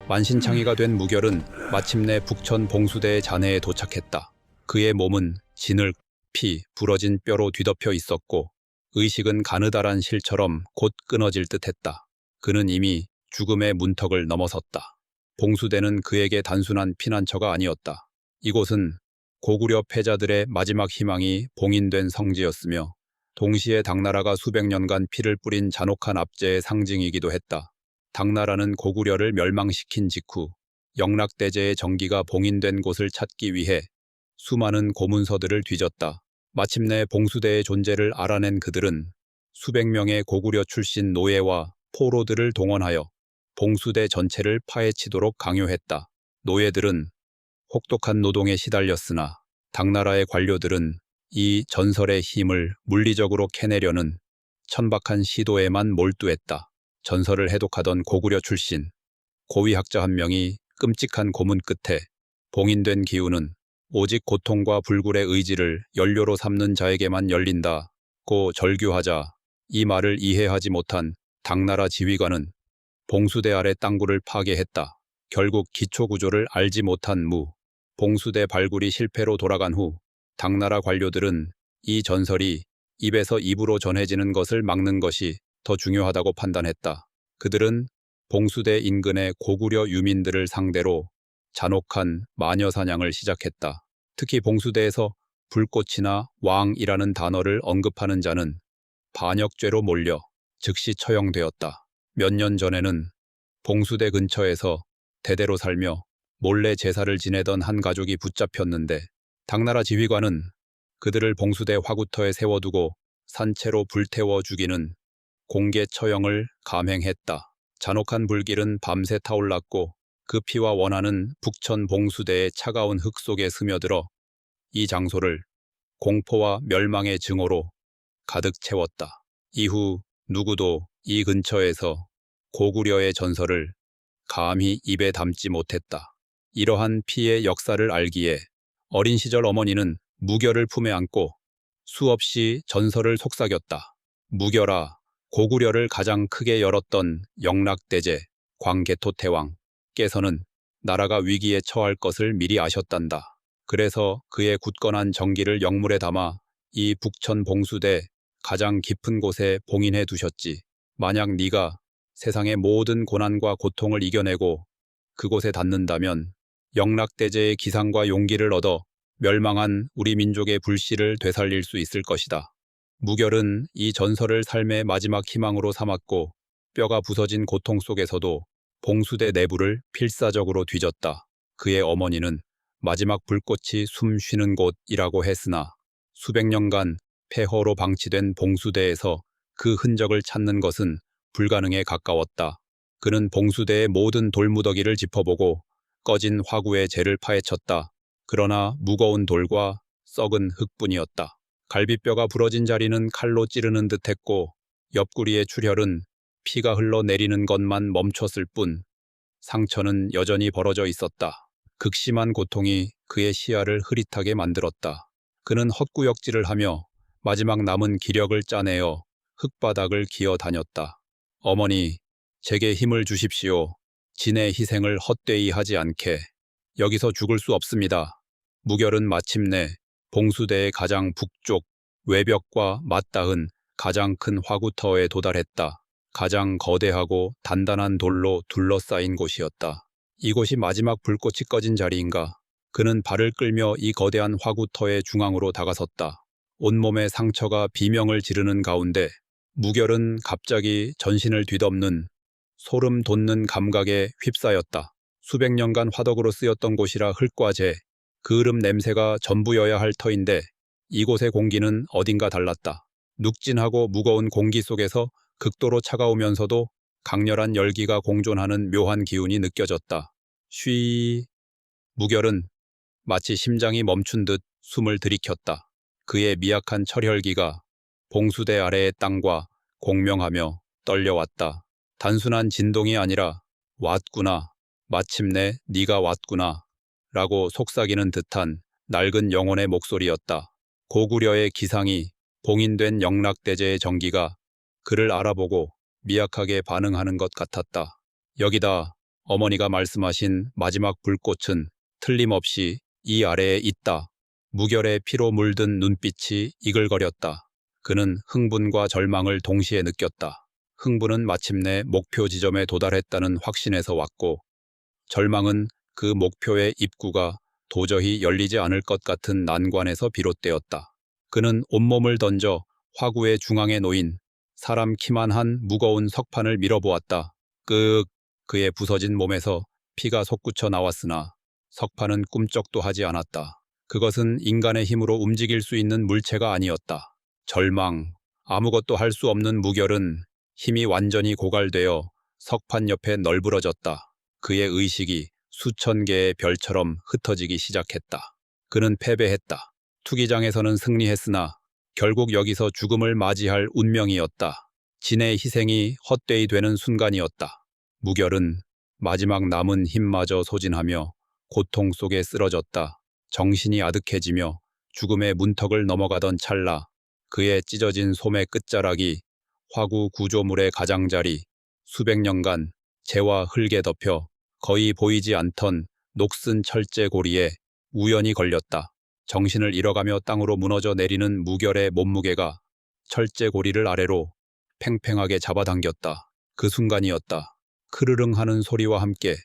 만신창이가 된 무결은 마침내 북천 봉수대의 잔해에 도착했다. 그의 몸은 진흙, 피, 부러진 뼈로 뒤덮여 있었고 의식은 가느다란 실처럼 곧 끊어질 듯했다. 그는 이미 죽음의 문턱을 넘어섰다. 봉수대는 그에게 단순한 피난처가 아니었다. 이곳은 고구려 패자들의 마지막 희망이 봉인된 성지였으며 동시에 당나라가 수백 년간 피를 뿌린 잔혹한 압제의 상징이기도 했다. 당나라는 고구려를 멸망시킨 직후 영락대제의 정기가 봉인된 곳을 찾기 위해 수많은 고문서들을 뒤졌다. 마침내 봉수대의 존재를 알아낸 그들은 수백 명의 고구려 출신 노예와 포로들을 동원하여 봉수대 전체를 파헤치도록 강요했다. 노예들은 혹독한 노동에 시달렸으나 당나라의 관료들은 이 전설의 힘을 물리적으로 캐내려는 천박한 시도에만 몰두했다. 전설을 해독하던 고구려 출신 고위학자 한 명이 끔찍한 고문 끝에 봉인된 기운은 오직 고통과 불굴의 의지를 연료로 삼는 자에게만 열린다고 절규하자 이 말을 이해하지 못한 당나라 지휘관은 봉수대 아래 땅굴을 파괴했다. 결국 기초구조를 알지 못한 무 봉수대 발굴이 실패로 돌아간 후 당나라 관료들은 이 전설이 입에서 입으로 전해지는 것을 막는 것이 더 중요하다고 판단했다. 그들은 봉수대 인근의 고구려 유민들을 상대로 잔혹한 마녀 사냥을 시작했다. 특히 봉수대에서 불꽃이나 왕이라는 단어를 언급하는 자는 반역죄로 몰려 즉시 처형되었다. 몇 년 전에는 봉수대 근처에서 대대로 살며 몰래 제사를 지내던 한 가족이 붙잡혔는데 당나라 지휘관은 그들을 봉수대 화구터에 세워두고 산채로 불태워 죽이는 공개 처형을 감행했다. 잔혹한 불길은 밤새 타올랐고 그 피와 원하는 북천 봉수대의 차가운 흙 속에 스며들어 이 장소를 공포와 멸망의 증오로 가득 채웠다. 이후 누구도 이 근처에서 고구려의 전설을 감히 입에 담지 못했다. 이러한 피의 역사를 알기에 어린 시절 어머니는 무결을 품에 안고 수없이 전설을 속삭였다. 무결아, 고구려를 가장 크게 열었던 영락대제 광개토태왕께서는 나라가 위기에 처할 것을 미리 아셨단다. 그래서 그의 굳건한 정기를 영물에 담아 이 북천 봉수대 가장 깊은 곳에 봉인해 두셨지. 만약 네가 세상의 모든 고난과 고통을 이겨내고 그곳에 닿는다면 영락대제의 기상과 용기를 얻어 멸망한 우리 민족의 불씨를 되살릴 수 있을 것이다. 무결은 이 전설을 삶의 마지막 희망으로 삼았고 뼈가 부서진 고통 속에서도 봉수대 내부를 필사적으로 뒤졌다. 그의 어머니는 마지막 불꽃이 숨 쉬는 곳이라고 했으나 수백 년간 폐허로 방치된 봉수대에서 그 흔적을 찾는 것은 불가능에 가까웠다. 그는 봉수대의 모든 돌무더기를 짚어보고 꺼진 화구의 재를 파헤쳤다. 그러나 무거운 돌과 썩은 흙뿐이었다. 갈비뼈가 부러진 자리는 칼로 찌르는 듯했고 옆구리의 출혈은 피가 흘러내리는 것만 멈췄을 뿐 상처는 여전히 벌어져 있었다. 극심한 고통이 그의 시야를 흐릿하게 만들었다. 그는 헛구역질을 하며 마지막 남은 기력을 짜내어 흙바닥을 기어 다녔다. 어머니, 제게 힘을 주십시오. 진의 희생을 헛되이 하지 않게. 여기서 죽을 수 없습니다. 무결은 마침내 봉수대의 가장 북쪽 외벽과 맞닿은 가장 큰 화구터에 도달했다. 가장 거대하고 단단한 돌로 둘러싸인 곳이었다. 이곳이 마지막 불꽃이 꺼진 자리인가? 그는 발을 끌며 이 거대한 화구터의 중앙으로 다가섰다. 온몸의 상처가 비명을 지르는 가운데 무결은 갑자기 전신을 뒤덮는 소름 돋는 감각에 휩싸였다. 수백 년간 화덕으로 쓰였던 곳이라 흙과 재, 그을음 냄새가 전부여야 할 터인데 이곳의 공기는 어딘가 달랐다. 눅진하고 무거운 공기 속에서 극도로 차가우면서도 강렬한 열기가 공존하는 묘한 기운이 느껴졌다. 쉬... 무결은 마치 심장이 멈춘 듯 숨을 들이켰다. 그의 미약한 철혈기가 봉수대 아래의 땅과 공명하며 떨려왔다. 단순한 진동이 아니라 왔구나, 마침내 네가 왔구나 라고 속삭이는 듯한 낡은 영혼의 목소리였다. 고구려의 기상이 봉인된 영락대제의 정기가 그를 알아보고 미약하게 반응하는 것 같았다. 여기다, 어머니가 말씀하신 마지막 불꽃은 틀림없이 이 아래에 있다. 무결의 피로 물든 눈빛이 이글거렸다. 그는 흥분과 절망을 동시에 느꼈다. 흥분은 마침내 목표 지점에 도달했다는 확신에서 왔고, 절망은 그 목표의 입구가 도저히 열리지 않을 것 같은 난관에서 비롯되었다. 그는 온몸을 던져 화구의 중앙에 놓인 사람 키만 한 무거운 석판을 밀어보았다. 그의 부서진 몸에서 피가 솟구쳐 나왔으나 석판은 꿈쩍도 하지 않았다. 그것은 인간의 힘으로 움직일 수 있는 물체가 아니었다. 절망, 아무것도 할 수 없는 무결은 힘이 완전히 고갈되어 석판 옆에 널브러졌다. 그의 의식이 수천 개의 별처럼 흩어지기 시작했다. 그는 패배했다. 투기장에서는 승리했으나 결국 여기서 죽음을 맞이할 운명이었다. 진의 희생이 헛되이 되는 순간이었다. 무결은 마지막 남은 힘마저 소진하며 고통 속에 쓰러졌다. 정신이 아득해지며 죽음의 문턱을 넘어가던 찰나 그의 찢어진 솜의 끝자락이 화구 구조물의 가장자리 수백 년간 재와 흙에 덮여 거의 보이지 않던 녹슨 철제 고리에 우연히 걸렸다. 정신을 잃어가며 땅으로 무너져 내리는 무결의 몸무게가 철제 고리를 아래로 팽팽하게 잡아당겼다. 그 순간이었다. 크르릉 하는 소리와 함께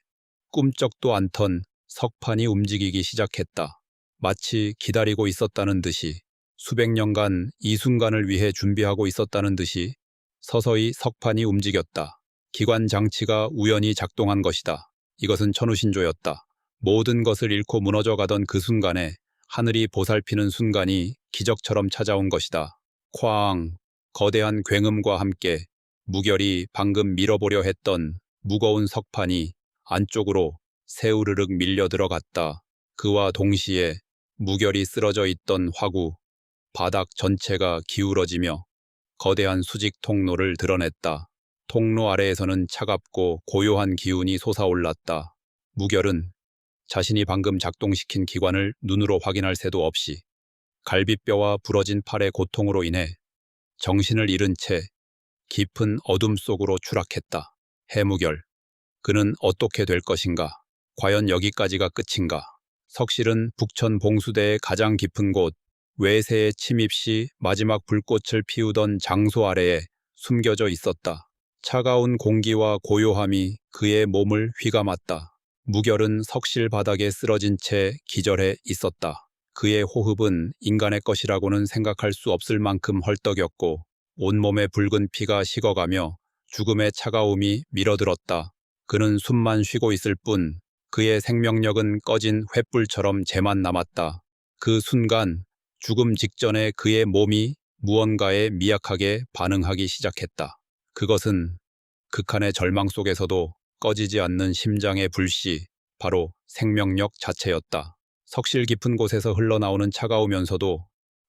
꿈쩍도 않던 석판이 움직이기 시작했다. 마치 기다리고 있었다는 듯이, 수백 년간 이 순간을 위해 준비하고 있었다는 듯이 서서히 석판이 움직였다. 기관 장치가 우연히 작동한 것이다. 이것은 천우신조였다. 모든 것을 잃고 무너져가던 그 순간에 하늘이 보살피는 순간이 기적처럼 찾아온 것이다. 쾅! 거대한 굉음과 함께 무결이 방금 밀어보려 했던 무거운 석판이 안쪽으로 세우르륵 밀려 들어갔다. 그와 동시에 무결이 쓰러져 있던 화구, 바닥 전체가 기울어지며 거대한 수직 통로를 드러냈다. 통로 아래에서는 차갑고 고요한 기운이 솟아올랐다. 무결은 자신이 방금 작동시킨 기관을 눈으로 확인할 새도 없이 갈비뼈와 부러진 팔의 고통으로 인해 정신을 잃은 채 깊은 어둠 속으로 추락했다. 해무결. 그는 어떻게 될 것인가? 과연 여기까지가 끝인가? 석실은 북천 봉수대의 가장 깊은 곳, 외세의 침입 시 마지막 불꽃을 피우던 장소 아래에 숨겨져 있었다. 차가운 공기와 고요함이 그의 몸을 휘감았다. 무결은 석실 바닥에 쓰러진 채 기절해 있었다. 그의 호흡은 인간의 것이라고는 생각할 수 없을 만큼 헐떡였고 온몸의 붉은 피가 식어가며 죽음의 차가움이 밀어들었다. 그는 숨만 쉬고 있을 뿐 그의 생명력은 꺼진 횃불처럼 재만 남았다. 그 순간 죽음 직전에 그의 몸이 무언가에 미약하게 반응하기 시작했다. 그것은 극한의 절망 속에서도 꺼지지 않는 심장의 불씨, 바로 생명력 자체였다. 석실 깊은 곳에서 흘러나오는 차가우면서도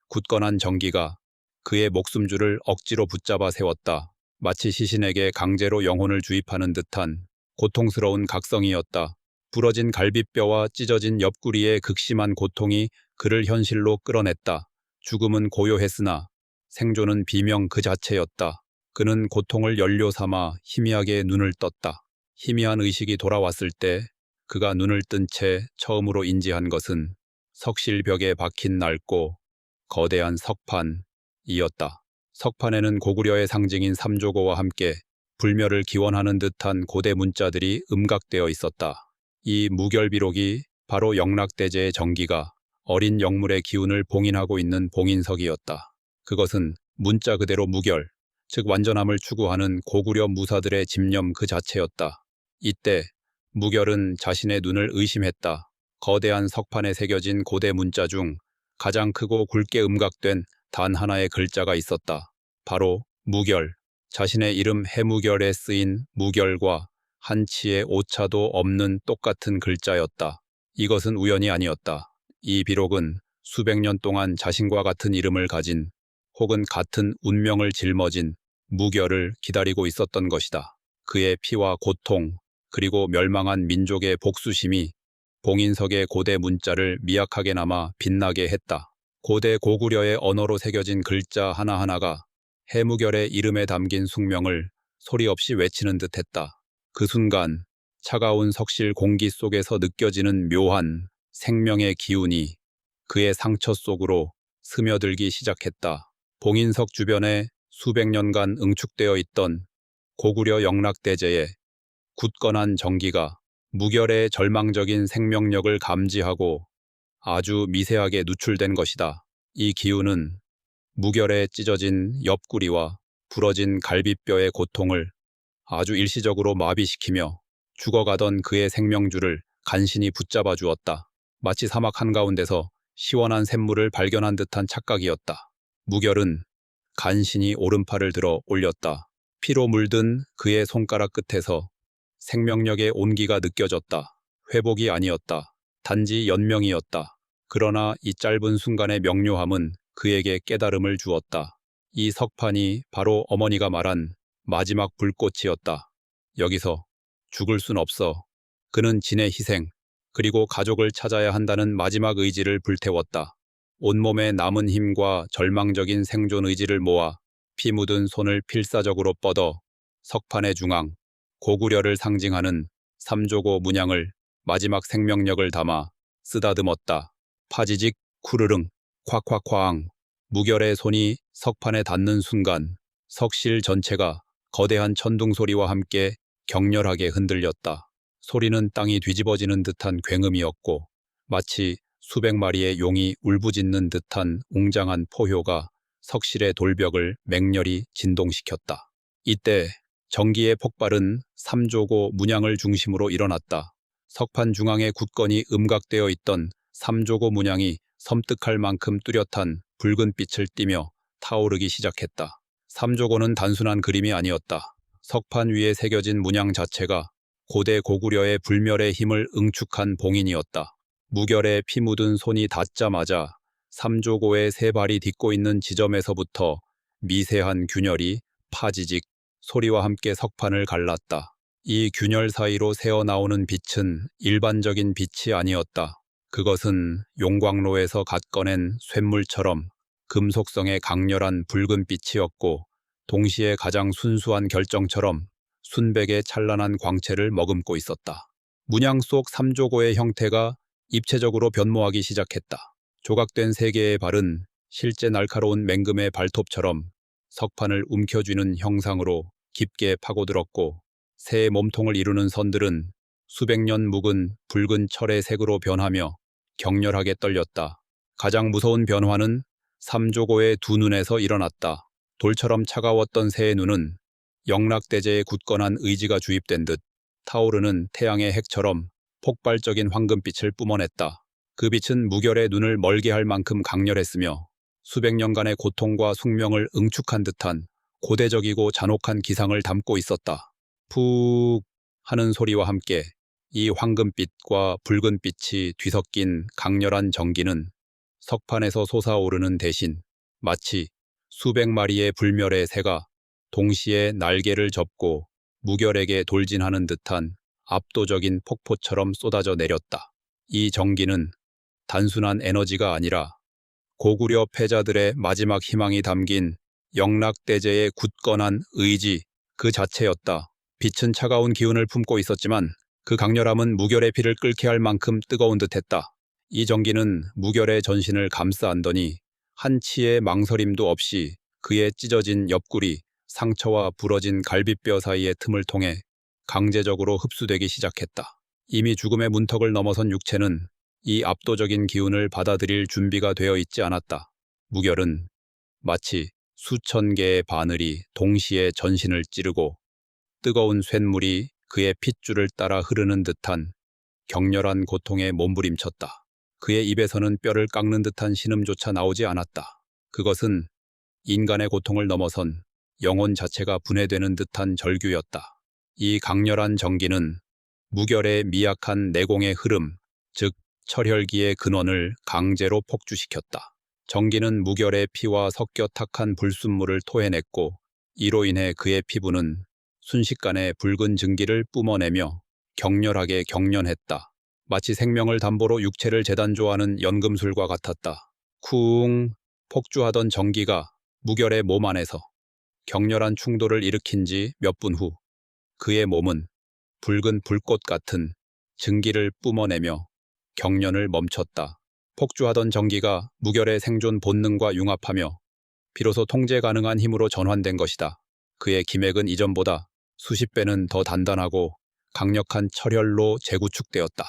굳건한 전기가 그의 목숨줄을 억지로 붙잡아 세웠다. 마치 시신에게 강제로 영혼을 주입하는 듯한 고통스러운 각성이었다. 부러진 갈비뼈와 찢어진 옆구리의 극심한 고통이 그를 현실로 끌어냈다. 죽음은 고요했으나 생존은 비명 그 자체였다. 그는 고통을 연료 삼아 희미하게 눈을 떴다. 희미한 의식이 돌아왔을 때 그가 눈을 뜬 채 처음으로 인지한 것은 석실벽에 박힌 낡고 거대한 석판이었다. 석판에는 고구려의 상징인 삼조고와 함께 불멸을 기원하는 듯한 고대 문자들이 음각되어 있었다. 이 무결비록이 바로 영락대제의 정기가 어린 영물의 기운을 봉인하고 있는 봉인석이었다. 그것은 문자 그대로 무결, 즉 완전함을 추구하는 고구려 무사들의 집념 그 자체였다. 이때 무결은 자신의 눈을 의심했다. 거대한 석판에 새겨진 고대 문자 중 가장 크고 굵게 음각된 단 하나의 글자가 있었다. 바로 무결. 자신의 이름 해무결에 쓰인 무결과 한치의 오차도 없는 똑같은 글자였다. 이것은 우연이 아니었다. 이 비록은 수백 년 동안 자신과 같은 이름을 가진 혹은 같은 운명을 짊어진 무결을 기다리고 있었던 것이다. 그의 피와 고통, 그리고 멸망한 민족의 복수심이 봉인석의 고대 문자를 미약하게나마 빛나게 했다. 고대 고구려의 언어로 새겨진 글자 하나하나가 해무결의 이름에 담긴 숙명을 소리 없이 외치는 듯했다. 그 순간 차가운 석실 공기 속에서 느껴지는 묘한 생명의 기운이 그의 상처 속으로 스며들기 시작했다. 봉인석 주변에 수백 년간 응축되어 있던 고구려 영락대제의 굳건한 정기가 무결의 절망적인 생명력을 감지하고 아주 미세하게 누출된 것이다. 이 기운은 무결에 찢어진 옆구리와 부러진 갈비뼈의 고통을 아주 일시적으로 마비시키며 죽어가던 그의 생명줄을 간신히 붙잡아 주었다. 마치 사막 한가운데서 시원한 샘물을 발견한 듯한 착각이었다. 무결은 간신히 오른팔을 들어 올렸다. 피로 물든 그의 손가락 끝에서 생명력의 온기가 느껴졌다. 회복이 아니었다. 단지 연명이었다. 그러나 이 짧은 순간의 명료함은 그에게 깨달음을 주었다. 이 석판이 바로 어머니가 말한 마지막 불꽃이었다. 여기서 죽을 순 없어. 그는 진의 희생, 그리고 가족을 찾아야 한다는 마지막 의지를 불태웠다. 온몸에 남은 힘과 절망적인 생존 의지를 모아 피 묻은 손을 필사적으로 뻗어 석판의 중앙, 고구려를 상징하는 삼조고 문양을 마지막 생명력을 담아 쓰다듬었다. 파지직, 쿠르릉, 콱콱쾅. 무결의 손이 석판에 닿는 순간 석실 전체가 거대한 천둥 소리와 함께 격렬하게 흔들렸다. 소리는 땅이 뒤집어지는 듯한 굉음이었고 마치 수백 마리의 용이 울부짖는 듯한 웅장한 포효가 석실의 돌벽을 맹렬히 진동시켰다. 이때 정기의 폭발은 삼조고 문양을 중심으로 일어났다. 석판 중앙에 굳건히 음각되어 있던 삼조고 문양이 섬뜩할 만큼 뚜렷한 붉은 빛을 띠며 타오르기 시작했다. 삼조고는 단순한 그림이 아니었다. 석판 위에 새겨진 문양 자체가 고대 고구려의 불멸의 힘을 응축한 봉인이었다. 무결에 피 묻은 손이 닿자마자 삼조고의 세 발이 딛고 있는 지점에서부터 미세한 균열이 파지직 소리와 함께 석판을 갈랐다. 이 균열 사이로 새어나오는 빛은 일반적인 빛이 아니었다. 그것은 용광로에서 갓 꺼낸 쇳물처럼 금속성의 강렬한 붉은 빛이었고 동시에 가장 순수한 결정처럼 순백의 찬란한 광채를 머금고 있었다. 문양 속 삼조고의 형태가 입체적으로 변모하기 시작했다. 조각된 세 개의 발은 실제 날카로운 맹금의 발톱처럼 석판을 움켜쥐는 형상으로 깊게 파고들었고 새 몸통을 이루는 선들은 수백 년 묵은 붉은 철의 색으로 변하며 격렬하게 떨렸다. 가장 무서운 변화는 삼조고의 두 눈에서 일어났다. 돌처럼 차가웠던 새의 눈은 영락대제의 굳건한 의지가 주입된 듯 타오르는 태양의 핵처럼 폭발적인 황금빛을 뿜어냈다. 그 빛은 무결의 눈을 멀게 할 만큼 강렬했으며 수백 년간의 고통과 숙명을 응축한 듯한 고대적이고 잔혹한 기상을 담고 있었다. 푹 하는 소리와 함께 이 황금빛과 붉은빛이 뒤섞인 강렬한 전기는 석판에서 솟아오르는 대신 마치 수백 마리의 불멸의 새가 동시에 날개를 접고 무결에게 돌진하는 듯한 압도적인 폭포처럼 쏟아져 내렸다. 이 전기는 단순한 에너지가 아니라 고구려 패자들의 마지막 희망이 담긴 영락대제의 굳건한 의지 그 자체였다. 빛은 차가운 기운을 품고 있었지만 그 강렬함은 무결의 피를 끓게 할 만큼 뜨거운 듯했다. 이 전기는 무결의 전신을 감싸 안더니 한치의 망설임도 없이 그의 찢어진 옆구리, 상처와 부러진 갈비뼈 사이의 틈을 통해 강제적으로 흡수되기 시작했다. 이미 죽음의 문턱을 넘어선 육체는 이 압도적인 기운을 받아들일 준비가 되어 있지 않았다. 무결은 마치 수천 개의 바늘이 동시에 전신을 찌르고 뜨거운 쇳물이 그의 핏줄을 따라 흐르는 듯한 격렬한 고통에 몸부림쳤다. 그의 입에서는 뼈를 깎는 듯한 신음조차 나오지 않았다. 그것은 인간의 고통을 넘어선 영혼 자체가 분해되는 듯한 절규였다. 이 강렬한 전기는 무결의 미약한 내공의 흐름, 즉 철혈기의 근원을 강제로 폭주시켰다. 전기는 무결의 피와 섞여 탁한 불순물을 토해냈고 이로 인해 그의 피부는 순식간에 붉은 증기를 뿜어내며 격렬하게 경련했다. 마치 생명을 담보로 육체를 재단조하는 연금술과 같았다. 쿵 폭주하던 전기가 무결의 몸 안에서 격렬한 충돌을 일으킨 지 몇 분 후 그의 몸은 붉은 불꽃 같은 증기를 뿜어내며 경련을 멈췄다. 폭주하던 전기가 무결의 생존 본능과 융합하며 비로소 통제 가능한 힘으로 전환된 것이다. 그의 기맥은 이전보다 수십 배는 더 단단하고 강력한 철혈로 재구축되었다.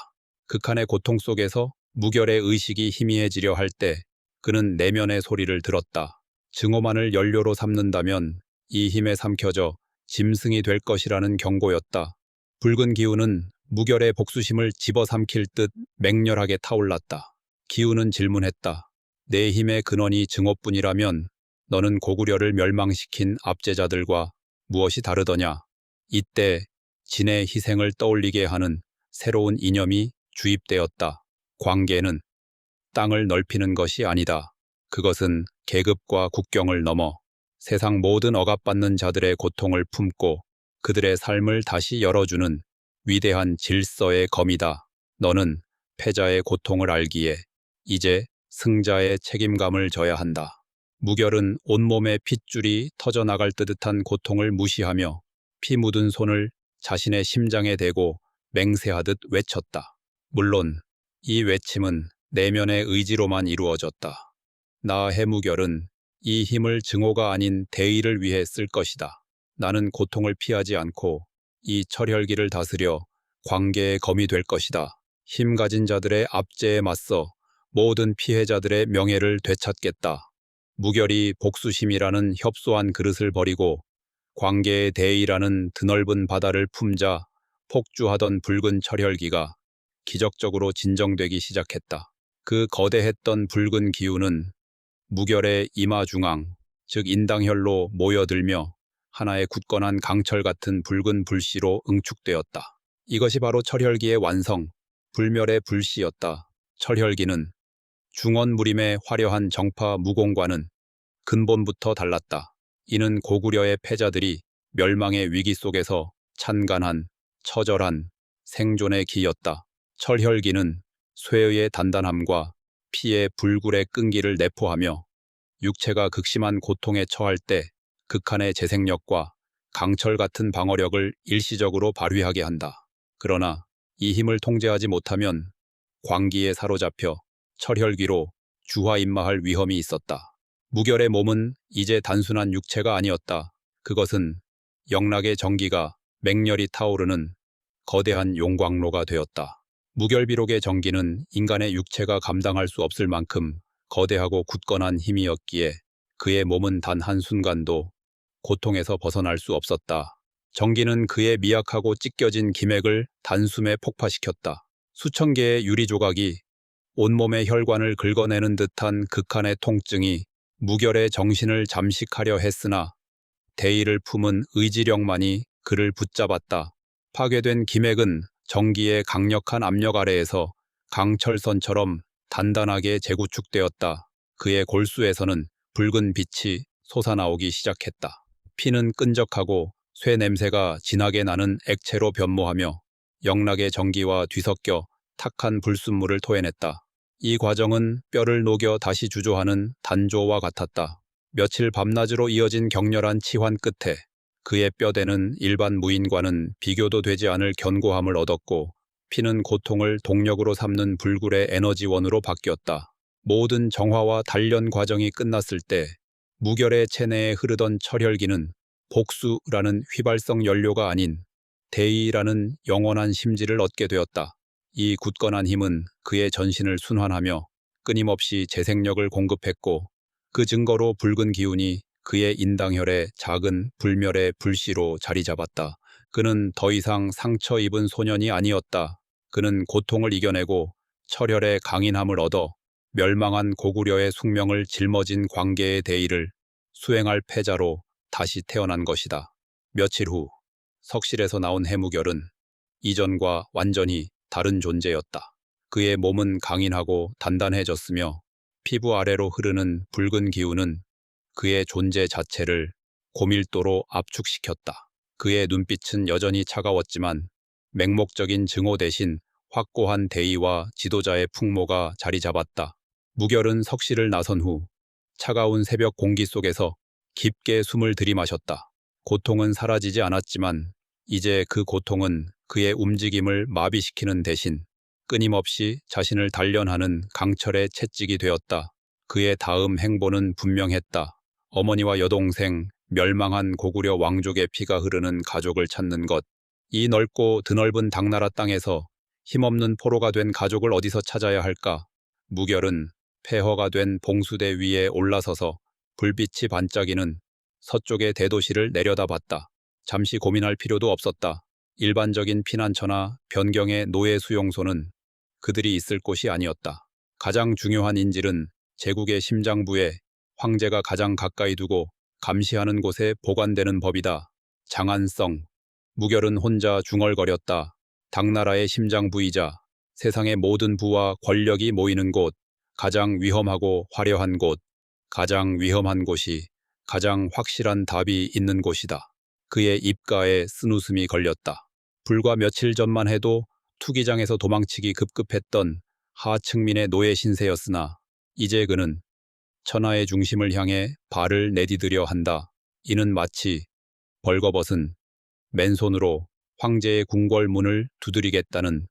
극한의 고통 속에서 무결의 의식이 희미해지려 할 때 그는 내면의 소리를 들었다. 증오만을 연료로 삼는다면 이 힘에 삼켜져 짐승이 될 것이라는 경고였다. 붉은 기운은 무결의 복수심을 집어삼킬 듯 맹렬하게 타올랐다. 기운은 질문했다. 내 힘의 근원이 증오뿐이라면 너는 고구려를 멸망시킨 압제자들과 무엇이 다르더냐? 이때 진의 희생을 떠올리게 하는 새로운 이념이 주입되었다. 광계는 땅을 넓히는 것이 아니다. 그것은 계급과 국경을 넘어 세상 모든 억압받는 자들의 고통을 품고 그들의 삶을 다시 열어주는 위대한 질서의 검이다. 너는 패자의 고통을 알기에 이제 승자의 책임감을 져야 한다. 무결은 온몸에 핏줄이 터져나갈 듯한 고통을 무시하며 피 묻은 손을 자신의 심장에 대고 맹세하듯 외쳤다. 물론 이 외침은 내면의 의지로만 이루어졌다. 나 해무결은 이 힘을 증오가 아닌 대의를 위해 쓸 것이다. 나는 고통을 피하지 않고 이 철혈기를 다스려 광계의 검이 될 것이다. 힘 가진 자들의 압제에 맞서 모든 피해자들의 명예를 되찾겠다. 무결이 복수심이라는 협소한 그릇을 버리고 광계의 대의라는 드넓은 바다를 품자 폭주하던 붉은 철혈기가 기적적으로 진정되기 시작했다. 그 거대했던 붉은 기운은 무결의 이마 중앙, 즉 인당혈로 모여들며 하나의 굳건한 강철 같은 붉은 불씨로 응축되었다. 이것이 바로 철혈기의 완성, 불멸의 불씨였다. 철혈기는 중원무림의 화려한 정파 무공과는 근본부터 달랐다. 이는 고구려의 패자들이 멸망의 위기 속에서 찬간한, 처절한 생존의 기였다. 철혈기는 쇠의 단단함과 피의 불굴의 끈기를 내포하며 육체가 극심한 고통에 처할 때 극한의 재생력과 강철 같은 방어력을 일시적으로 발휘하게 한다. 그러나 이 힘을 통제하지 못하면 광기에 사로잡혀 철혈기로 주화임마할 위험이 있었다. 무결의 몸은 이제 단순한 육체가 아니었다. 그것은 영락의 전기가 맹렬히 타오르는 거대한 용광로가 되었다. 무결비록의 전기는 인간의 육체가 감당할 수 없을 만큼 거대하고 굳건한 힘이었기에 그의 몸은 단 한순간도 고통에서 벗어날 수 없었다. 전기는 그의 미약하고 찢겨진 기맥을 단숨에 폭파시켰다. 수천 개의 유리 조각이 온몸의 혈관을 긁어내는 듯한 극한의 통증이 무결의 정신을 잠식하려 했으나 대의를 품은 의지력만이 그를 붙잡았다. 파괴된 기맥은 전기의 강력한 압력 아래에서 강철선처럼 단단하게 재구축되었다. 그의 골수에서는 붉은 빛이 솟아나오기 시작했다. 피는 끈적하고 쇠 냄새가 진하게 나는 액체로 변모하며 영락의 전기와 뒤섞여 탁한 불순물을 토해냈다. 이 과정은 뼈를 녹여 다시 주조하는 단조와 같았다. 며칠 밤낮으로 이어진 격렬한 치환 끝에 그의 뼈대는 일반 무인과는 비교도 되지 않을 견고함을 얻었고 피는 고통을 동력으로 삼는 불굴의 에너지원으로 바뀌었다. 모든 정화와 단련 과정이 끝났을 때 무결의 체내에 흐르던 철혈기는 복수라는 휘발성 연료가 아닌 대의라는 영원한 심지를 얻게 되었다. 이 굳건한 힘은 그의 전신을 순환하며 끊임없이 재생력을 공급했고 그 증거로 붉은 기운이 그의 인당혈에 작은 불멸의 불씨로 자리 잡았다. 그는 더 이상 상처 입은 소년이 아니었다. 그는 고통을 이겨내고 철혈의 강인함을 얻어 멸망한 고구려의 숙명을 짊어진 광계의 대의를 수행할 패자로 다시 태어난 것이다. 며칠 후 석실에서 나온 해무결은 이전과 완전히 다른 존재였다. 그의 몸은 강인하고 단단해졌으며 피부 아래로 흐르는 붉은 기운은 그의 존재 자체를 고밀도로 압축시켰다. 그의 눈빛은 여전히 차가웠지만 맹목적인 증오 대신 확고한 대의와 지도자의 풍모가 자리 잡았다. 무결은 석실을 나선 후 차가운 새벽 공기 속에서 깊게 숨을 들이마셨다. 고통은 사라지지 않았지만 이제 그 고통은 그의 움직임을 마비시키는 대신 끊임없이 자신을 단련하는 강철의 채찍이 되었다. 그의 다음 행보는 분명했다. 어머니와 여동생, 멸망한 고구려 왕족의 피가 흐르는 가족을 찾는 것. 이 넓고 드넓은 당나라 땅에서 힘없는 포로가 된 가족을 어디서 찾아야 할까? 무결은 폐허가 된 봉수대 위에 올라서서 불빛이 반짝이는 서쪽의 대도시를 내려다봤다. 잠시 고민할 필요도 없었다. 일반적인 피난처나 변경의 노예 수용소는 그들이 있을 곳이 아니었다. 가장 중요한 인질은 제국의 심장부에 황제가 가장 가까이 두고 감시하는 곳에 보관되는 법이다. 장안성. 무결은 혼자 중얼거렸다. 당나라의 심장부이자 세상의 모든 부와 권력이 모이는 곳, 가장 위험하고 화려한 곳, 가장 위험한 곳이 가장 확실한 답이 있는 곳이다. 그의 입가에 쓴웃음이 걸렸다. 불과 며칠 전만 해도 투기장에서 도망치기 급급했던 하층민의 노예 신세였으나 이제 그는 천하의 중심을 향해 발을 내디디려 한다. 이는 마치 벌거벗은 맨손으로 황제의 궁궐 문을 두드리겠다는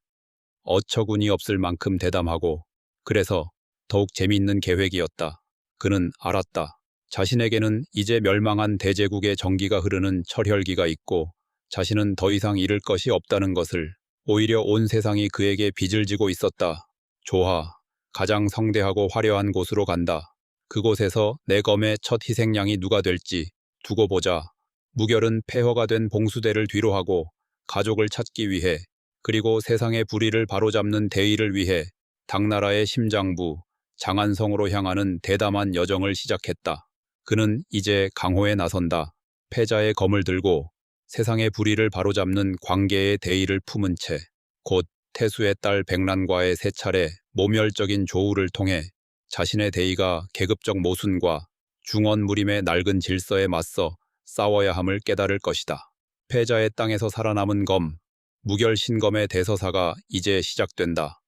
어처구니 없을 만큼 대담하고 그래서 더욱 재미있는 계획이었다. 그는 알았다. 자신에게는 이제 멸망한 대제국의 정기가 흐르는 철혈기가 있고 자신은 더 이상 잃을 것이 없다는 것을. 오히려 온 세상이 그에게 빚을 지고 있었다. 좋아. 가장 성대하고 화려한 곳으로 간다. 그곳에서 내 검의 첫 희생양이 누가 될지 두고 보자. 무결은 폐허가 된 봉수대를 뒤로하고 가족을 찾기 위해 그리고 세상의 불의를 바로잡는 대의를 위해 당나라의 심장부 장안성으로 향하는 대담한 여정을 시작했다. 그는 이제 강호에 나선다. 패자의 검을 들고 세상의 불의를 바로잡는 광계의 대의를 품은 채 곧 태수의 딸 백란과의 세 차례 모멸적인 조우를 통해 자신의 대의가 계급적 모순과 중언무림의 낡은 질서에 맞서 싸워야 함을 깨달을 것이다. 패자의 땅에서 살아남은 검, 무결 신검의 대서사가 이제 시작된다.